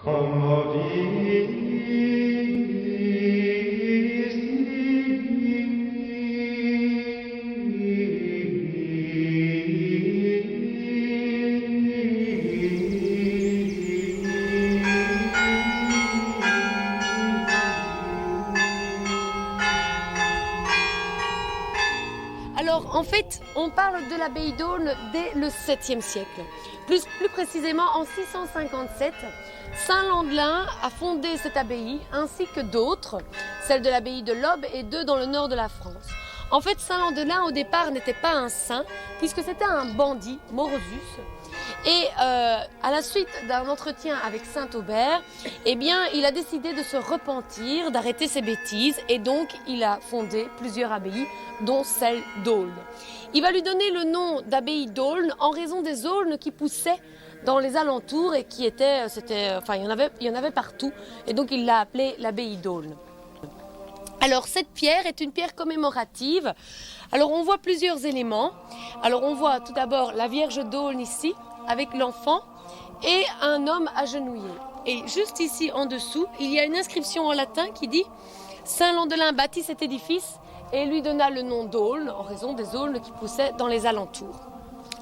Alors en fait, on parle de l'abbaye d'Aulne dès le 7e siècle. Plus précisément en 657, Saint Landelin a fondé cette abbaye ainsi que d'autres, celle de l'abbaye de Lobbes et deux dans le nord de la France. En fait, Saint Landelin au départ n'était pas un saint puisque c'était un bandit, Morosus. Et à la suite d'un entretien avec Saint Aubert, eh bien, il a décidé de se repentir, d'arrêter ses bêtises et donc il a fondé plusieurs abbayes, dont celle d'Aulne. Il va lui donner le nom d'abbaye d'Aulne en raison des aulnes qui poussaient dans les alentours et qui étaient, il y en avait partout et donc il l'a appelée l'abbaye d'Aulne. Alors cette pierre est une pierre commémorative. Alors on voit plusieurs éléments. Alors on voit tout d'abord la Vierge d'Aulne ici avec l'enfant et un homme agenouillé. Et juste ici en dessous, il y a une inscription en latin qui dit « Saint Landelin bâtit cet édifice et lui donna le nom d'Aulne en raison des aulnes qui poussaient dans les alentours. »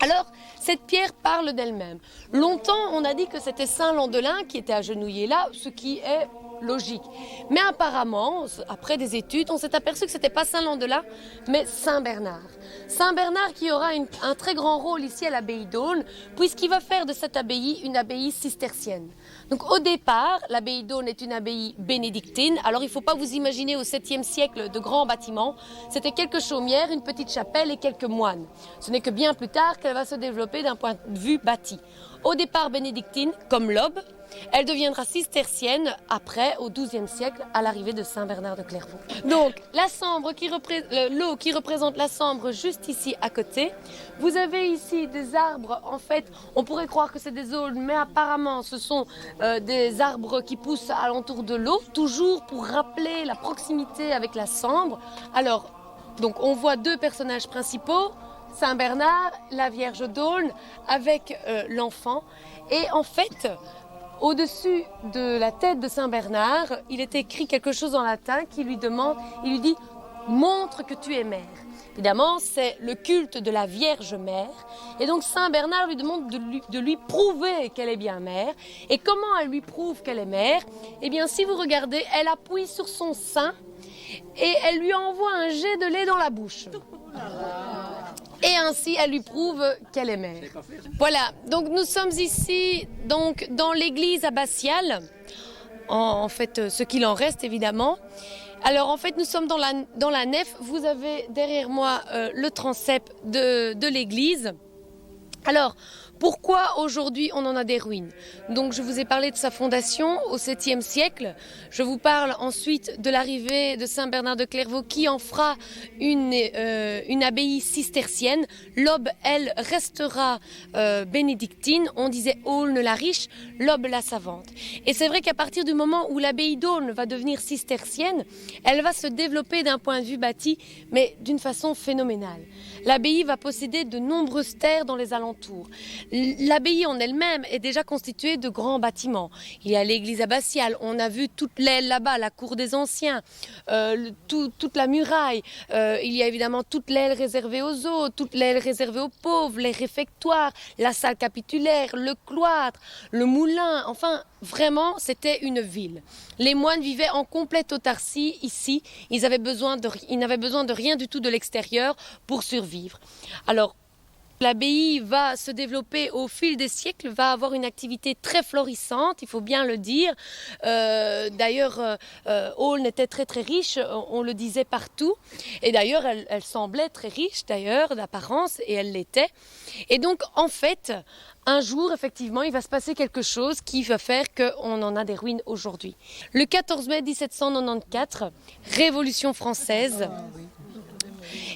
Alors, cette pierre parle d'elle-même. Longtemps, on a dit que c'était Saint Landelin qui était agenouillé là, ce qui est logique. Mais apparemment, après des études, on s'est aperçu que ce n'était pas Saint Landelin, mais Saint Bernard. Saint Bernard qui aura un très grand rôle ici à l'abbaye d'Aulne, puisqu'il va faire de cette abbaye une abbaye cistercienne. Donc au départ, l'abbaye d'Aulne est une abbaye bénédictine. Alors il ne faut pas vous imaginer au 7e siècle de grands bâtiments. C'était quelques chaumières, une petite chapelle et quelques moines. Ce n'est que bien plus tard qu'elle va se développer d'un point de vue bâti. Au départ bénédictine, comme Lobbes, elle deviendra cistercienne après, au XIIe siècle, à l'arrivée de Saint Bernard de Clairvaux. Donc, l'eau qui représente la Sambre juste ici à côté. Vous avez ici des arbres, en fait, on pourrait croire que c'est des aulnes, mais apparemment ce sont des arbres qui poussent alentour de l'eau, toujours pour rappeler la proximité avec la Sambre. Alors, donc on voit deux personnages principaux, Saint Bernard, la Vierge d'Aulne, avec l'enfant. Et en fait, au-dessus de la tête de Saint Bernard, il est écrit quelque chose en latin qui lui dit « Montre que tu es mère ». Évidemment, c'est le culte de la Vierge Mère. Et donc Saint Bernard lui demande de lui prouver qu'elle est bien mère. Et comment elle lui prouve qu'elle est mère? Eh bien, si vous regardez, elle appuie sur son sein et elle lui envoie un jet de lait dans la bouche. Et ainsi, elle lui prouve qu'elle est mère. Voilà, donc nous sommes ici donc, dans l'église abbatiale, en fait ce qu'il en reste évidemment. Alors en fait, nous sommes dans la nef, vous avez derrière moi le transept de l'église. Alors, pourquoi aujourd'hui on en a des ruines? Donc je vous ai parlé de sa fondation au 7e siècle. Je vous parle ensuite de l'arrivée de Saint Bernard de Clairvaux qui en fera une abbaye cistercienne. Lobbes, elle, restera bénédictine. On disait Aulne la riche, Lobbes la savante. Et c'est vrai qu'à partir du moment où l'abbaye d'Aulne va devenir cistercienne, elle va se développer d'un point de vue bâti, mais d'une façon phénoménale. L'abbaye va posséder de nombreuses terres dans les alentours. L'abbaye en elle-même est déjà constituée de grands bâtiments. Il y a l'église abbatiale, on a vu toute l'aile là-bas, la cour des anciens, toute la muraille. Il y a évidemment toute l'aile réservée aux autres, toute l'aile réservée aux pauvres, les réfectoires, la salle capitulaire, le cloître, le moulin. Enfin, vraiment, c'était une ville. Les moines vivaient en complète autarcie ici. Ils n'avaient besoin de rien du tout de l'extérieur pour survivre. Alors, l'abbaye va se développer au fil des siècles, va avoir une activité très florissante, il faut bien le dire. D'ailleurs, Aulne était très très riche, on le disait partout. Et d'ailleurs, elle semblait très riche d'ailleurs d'apparence, et elle l'était. Et donc, en fait, un jour, effectivement, il va se passer quelque chose qui va faire qu'on en a des ruines aujourd'hui. Le 14 mai 1794, Révolution française,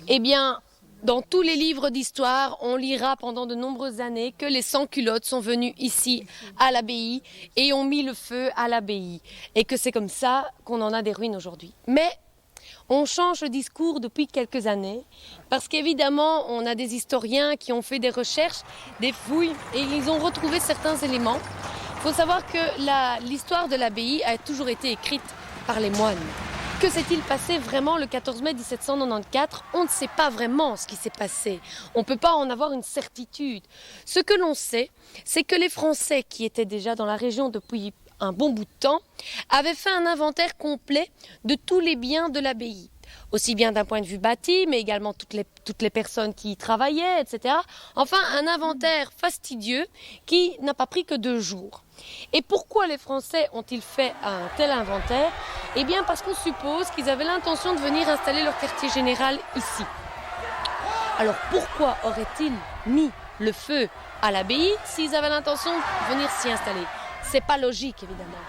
eh bien, dans tous les livres d'histoire, on lira pendant de nombreuses années que les sans-culottes sont venus ici à l'abbaye et ont mis le feu à l'abbaye. Et que c'est comme ça qu'on en a des ruines aujourd'hui. Mais on change le discours depuis quelques années parce qu'évidemment, on a des historiens qui ont fait des recherches, des fouilles et ils ont retrouvé certains éléments. faut savoir que l'histoire de l'abbaye a toujours été écrite par les moines. Que s'est-il passé vraiment le 14 mai 1794? On ne sait pas vraiment ce qui s'est passé. On ne peut pas en avoir une certitude. Ce que l'on sait, c'est que les Français qui étaient déjà dans la région depuis un bon bout de temps avaient fait un inventaire complet de tous les biens de l'abbaye. Aussi bien d'un point de vue bâti, mais également toutes les personnes qui y travaillaient, etc. Enfin, un inventaire fastidieux qui n'a pas pris que 2 jours. Et pourquoi les Français ont-ils fait un tel inventaire? Eh bien parce qu'on suppose qu'ils avaient l'intention de venir installer leur quartier général ici. Alors pourquoi auraient-ils mis le feu à l'abbaye s'ils avaient l'intention de venir s'y installer? C'est pas logique évidemment.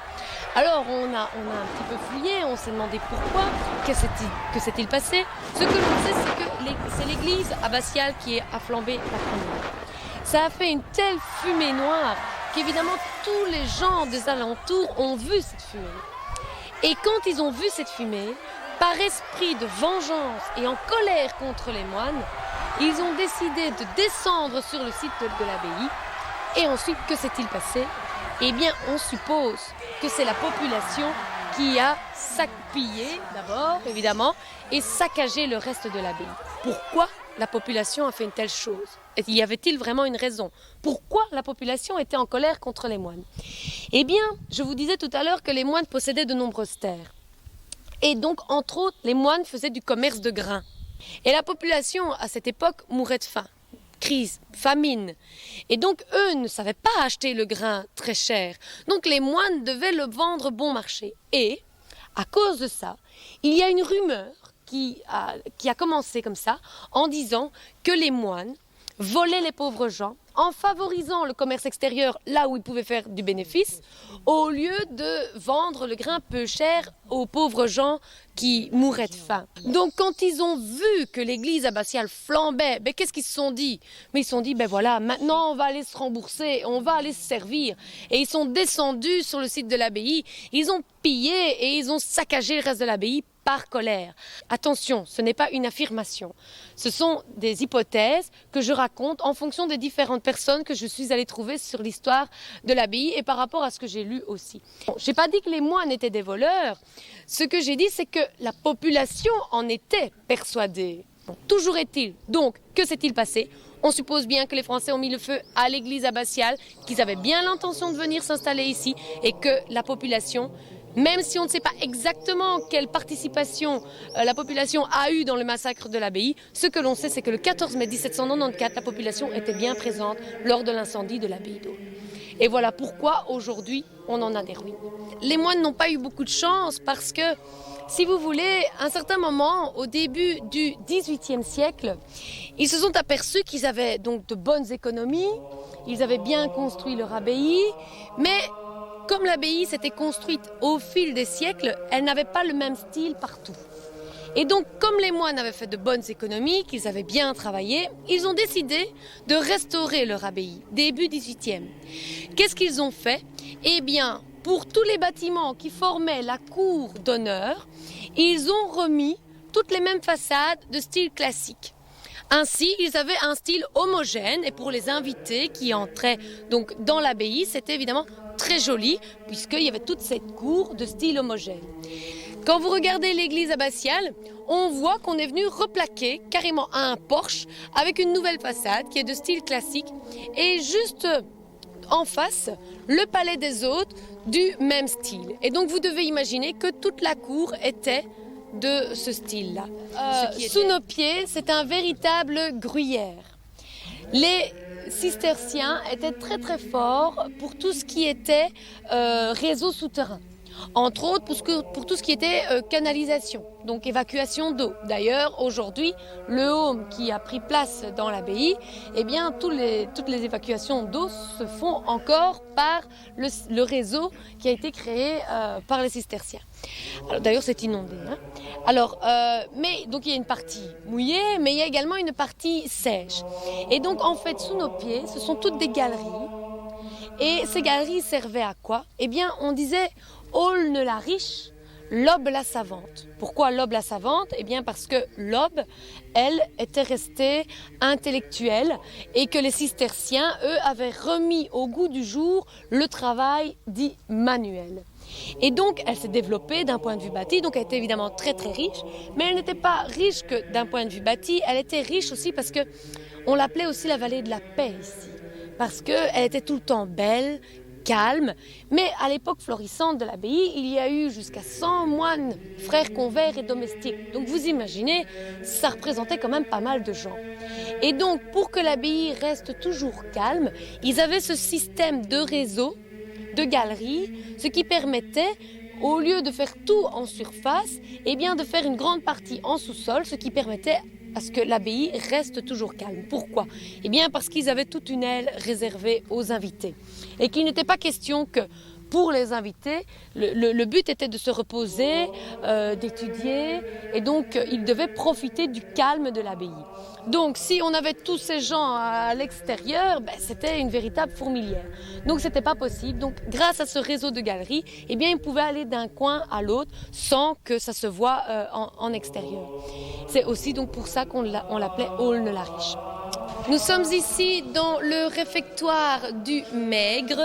Alors on a un petit peu fouillé, on s'est demandé pourquoi, que s'est-il passé. Ce que l'on sait, c'est que c'est l'église abbatiale qui a flambé la première. Ça a fait une telle fumée noire qu'évidemment tous les gens des alentours ont vu cette fumée. Et quand ils ont vu cette fumée, par esprit de vengeance et en colère contre les moines, ils ont décidé de descendre sur le site de l'abbaye. Et ensuite, que s'est-il passé? Eh bien, on suppose que c'est la population qui a pillé d'abord, évidemment, et saccagé le reste de l'abbaye. Pourquoi la population a fait une telle chose? Y avait-il vraiment une raison? Pourquoi la population était en colère contre les moines? Eh bien, je vous disais tout à l'heure que les moines possédaient de nombreuses terres. Et donc, entre autres, les moines faisaient du commerce de grains. Et la population, à cette époque, mourait de faim. Crise, famine. Et donc, eux ne savaient pas acheter le grain très cher. Donc, les moines devaient le vendre bon marché. Et, à cause de ça, il y a une rumeur qui a commencé comme ça, en disant que les moines volaient les pauvres gens en favorisant le commerce extérieur là où ils pouvaient faire du bénéfice, au lieu de vendre le grain peu cher aux pauvres gens qui mouraient de faim. Donc quand ils ont vu que l'église abbatiale flambait, qu'est-ce qu'ils se sont dit? Mais ils se sont dit, voilà, maintenant on va aller se rembourser, on va aller se servir. Et ils sont descendus sur le site de l'abbaye, ils ont pillé et ils ont saccagé le reste de l'abbaye par colère. Attention, ce n'est pas une affirmation. Ce sont des hypothèses que je raconte en fonction des différentes personnes que je suis allée trouver sur l'histoire de l'abbaye et par rapport à ce que j'ai lu aussi. Bon, je n'ai pas dit que les moines étaient des voleurs. Ce que j'ai dit, c'est que la population en était persuadée. Bon, toujours est-il. Donc, que s'est-il passé? On suppose bien que les Français ont mis le feu à l'église abbatiale, qu'ils avaient bien l'intention de venir s'installer ici et que la population, même si on ne sait pas exactement quelle participation la population a eue dans le massacre de l'abbaye, ce que l'on sait, c'est que le 14 mai 1794, la population était bien présente lors de l'incendie de l'abbaye d'Aulne. Et voilà pourquoi aujourd'hui on en a des ruines. Les moines n'ont pas eu beaucoup de chance parce que, si vous voulez, à un certain moment, au début du XVIIIe siècle, ils se sont aperçus qu'ils avaient donc de bonnes économies, ils avaient bien construit leur abbaye, mais comme l'abbaye s'était construite au fil des siècles, elle n'avait pas le même style partout. Et donc, comme les moines avaient fait de bonnes économies, qu'ils avaient bien travaillé, ils ont décidé de restaurer leur abbaye, début 18e. Qu'est-ce qu'ils ont fait? Eh bien, pour tous les bâtiments qui formaient la cour d'honneur, ils ont remis toutes les mêmes façades de style classique. Ainsi, ils avaient un style homogène et pour les invités qui entraient donc dans l'abbaye, c'était évidemment très joli puisqu'il y avait toute cette cour de style homogène. Quand vous regardez l'église abbatiale, on voit qu'on est venu replaquer carrément un porche avec une nouvelle façade qui est de style classique et juste en face, le palais des hôtes du même style. Et donc vous devez imaginer que toute la cour était de ce style-là. Sous nos pieds, c'est un véritable gruyère. Les cisterciens étaient très très forts pour tout ce qui était réseau souterrain. Entre autres pour tout ce qui était canalisation, donc évacuation d'eau. D'ailleurs, aujourd'hui, le home qui a pris place dans l'abbaye, eh bien, toutes les évacuations d'eau se font encore par le réseau qui a été créé par les cisterciens. D'ailleurs, c'est inondé. Mais donc il y a une partie mouillée, mais il y a également une partie sèche. Et donc, en fait, sous nos pieds, ce sont toutes des galeries. Et ces galeries servaient à quoi? Eh bien, on disait Aulne la riche, l'aube la savante. Pourquoi l'aube la savante? Eh bien parce que l'aube, elle, était restée intellectuelle et que les cisterciens, eux, avaient remis au goût du jour le travail dit manuel. Et donc, elle s'est développée d'un point de vue bâti, donc elle était évidemment très très riche, mais elle n'était pas riche que d'un point de vue bâti, elle était riche aussi parce que on l'appelait aussi la vallée de la paix ici, parce qu'elle était tout le temps belle, calme, mais à l'époque florissante de l'abbaye, il y a eu jusqu'à 100 moines, frères convers et domestiques. Donc vous imaginez, ça représentait quand même pas mal de gens. Et donc, pour que l'abbaye reste toujours calme, ils avaient ce système de réseau, de galeries, ce qui permettait, au lieu de faire tout en surface, eh bien de faire une grande partie en sous-sol, ce qui permettait à ce que l'abbaye reste toujours calme. Pourquoi? Eh bien parce qu'ils avaient toute une aile réservée aux invités. Et qu'il n'était pas question que pour les invités, le but était de se reposer, d'étudier, et donc ils devaient profiter du calme de l'abbaye. Donc si on avait tous ces gens à l'extérieur, c'était une véritable fourmilière. Donc c'était pas possible. Donc grâce à ce réseau de galeries, eh bien ils pouvaient aller d'un coin à l'autre sans que ça se voie en extérieur. C'est aussi donc pour ça qu'on l'appelait Aulne-la-Riche. Nous sommes ici dans le réfectoire du Maigre.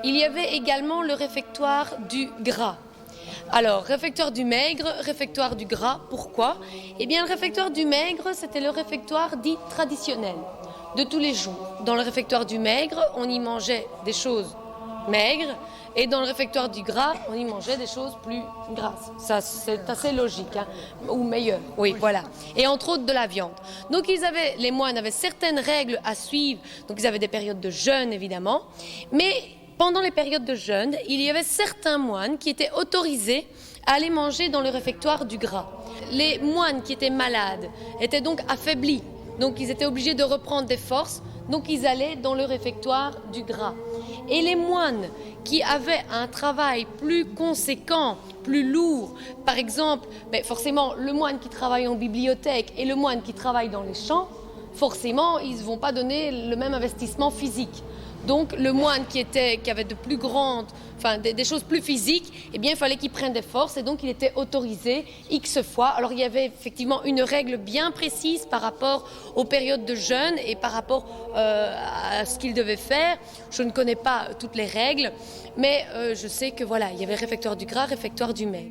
Il y avait également le réfectoire du Gras. Alors, réfectoire du Maigre, réfectoire du Gras, pourquoi? Eh bien, le réfectoire du Maigre, c'était le réfectoire dit traditionnel, de tous les jours. Dans le réfectoire du Maigre, on y mangeait des choses maigres, et dans le réfectoire du Gras, on y mangeait des choses plus grasses. Ça, c'est assez logique, hein, ou meilleur, oui, voilà. Et entre autres, de la viande. Donc, les moines avaient certaines règles à suivre, donc ils avaient des périodes de jeûne, évidemment, mais pendant les périodes de jeûne, il y avait certains moines qui étaient autorisés à aller manger dans le réfectoire du Gras. Les moines qui étaient malades étaient donc affaiblis, donc ils étaient obligés de reprendre des forces, donc ils allaient dans le réfectoire du Gras. Et les moines qui avaient un travail plus conséquent, plus lourd, par exemple, forcément le moine qui travaille en bibliothèque et le moine qui travaille dans les champs, forcément ils ne vont pas donner le même investissement physique. Donc le moine qui avait de plus grandes, des choses plus physiques, eh bien il fallait qu'il prenne des forces et donc il était autorisé X fois. Alors il y avait effectivement une règle bien précise par rapport aux périodes de jeûne et par rapport à ce qu'il devait faire. Je ne connais pas toutes les règles, mais je sais que voilà, il y avait réfectoire du Gras, réfectoire du Maigre.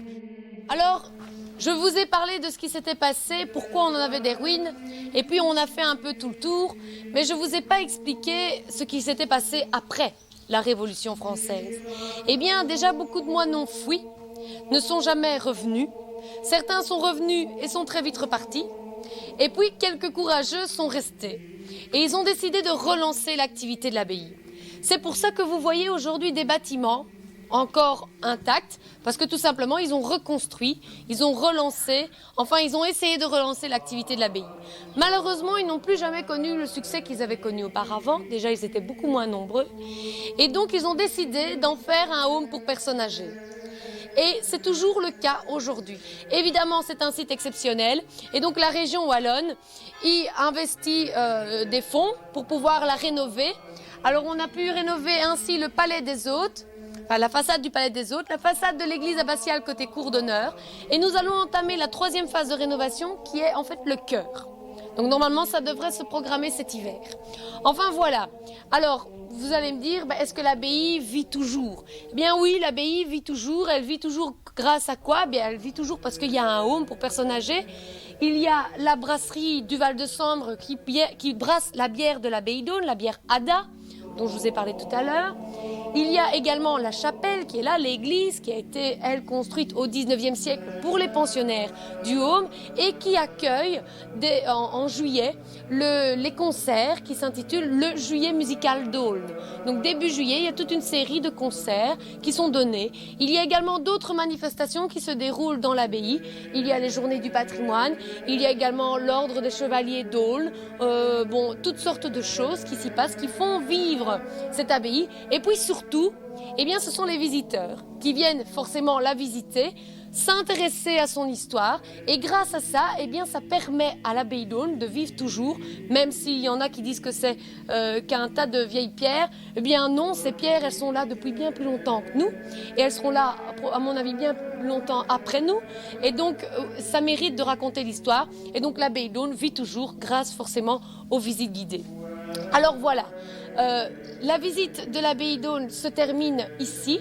Alors, je vous ai parlé de ce qui s'était passé, pourquoi on en avait des ruines, et puis on a fait un peu tout le tour, mais je ne vous ai pas expliqué ce qui s'était passé après la Révolution française. Eh bien, déjà, beaucoup de moines ont fui, ne sont jamais revenus. Certains sont revenus et sont très vite repartis. Et puis, quelques courageux sont restés. Et ils ont décidé de relancer l'activité de l'abbaye. C'est pour ça que vous voyez aujourd'hui des bâtiments encore intacts, parce que tout simplement, ils ont reconstruit, ils ont relancé, ils ont essayé de relancer l'activité de l'abbaye. Malheureusement, ils n'ont plus jamais connu le succès qu'ils avaient connu auparavant. Déjà, ils étaient beaucoup moins nombreux. Et donc, ils ont décidé d'en faire un home pour personnes âgées. Et c'est toujours le cas aujourd'hui. Évidemment, c'est un site exceptionnel. Et donc, la région wallonne y investit des fonds pour pouvoir la rénover. Alors, on a pu rénover ainsi le Palais des Hôtes, la façade du Palais des Hôtes, la façade de l'église abbatiale côté cour d'honneur. Et nous allons entamer la 3e phase de rénovation qui est en fait le chœur. Donc normalement, ça devrait se programmer cet hiver. Enfin voilà. Alors, vous allez me dire, est-ce que l'abbaye vit toujours? Eh bien oui, l'abbaye vit toujours. Elle vit toujours grâce à quoi? Bien, elle vit toujours parce qu'il y a un home pour personnes âgées. Il y a la brasserie du Val-de-Sambre qui brasse la bière de l'abbaye d'Aulne, la bière Ada, dont je vous ai parlé tout à l'heure. Il y a également la chapelle qui est là, l'église qui a été, elle, construite au 19e siècle pour les pensionnaires du Home et qui accueille en juillet les concerts qui s'intitulent le Juillet musical d'Aulne. Donc début juillet, il y a toute une série de concerts qui sont donnés. Il y a également d'autres manifestations qui se déroulent dans l'abbaye. Il y a les journées du patrimoine, il y a également l'ordre des chevaliers d'Aulne, toutes sortes de choses qui s'y passent, qui font vivre cette abbaye. Et puis surtout, eh bien, ce sont les visiteurs qui viennent forcément la visiter, s'intéresser à son histoire. Et grâce à ça, eh bien, ça permet à l'abbaye d'Aulne de vivre toujours, même s'il y en a qui disent que c'est qu'un tas de vieilles pierres. Eh bien non, ces pierres, elles sont là depuis bien plus longtemps que nous. Et elles seront là, à mon avis, bien plus longtemps après nous. Et donc, ça mérite de raconter l'histoire. Et donc, l'abbaye d'Aulne vit toujours grâce forcément aux visites guidées. Alors voilà, la visite de l'abbaye d'Aulne se termine ici.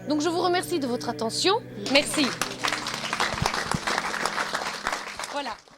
Donc je vous remercie de votre attention. Merci. Voilà.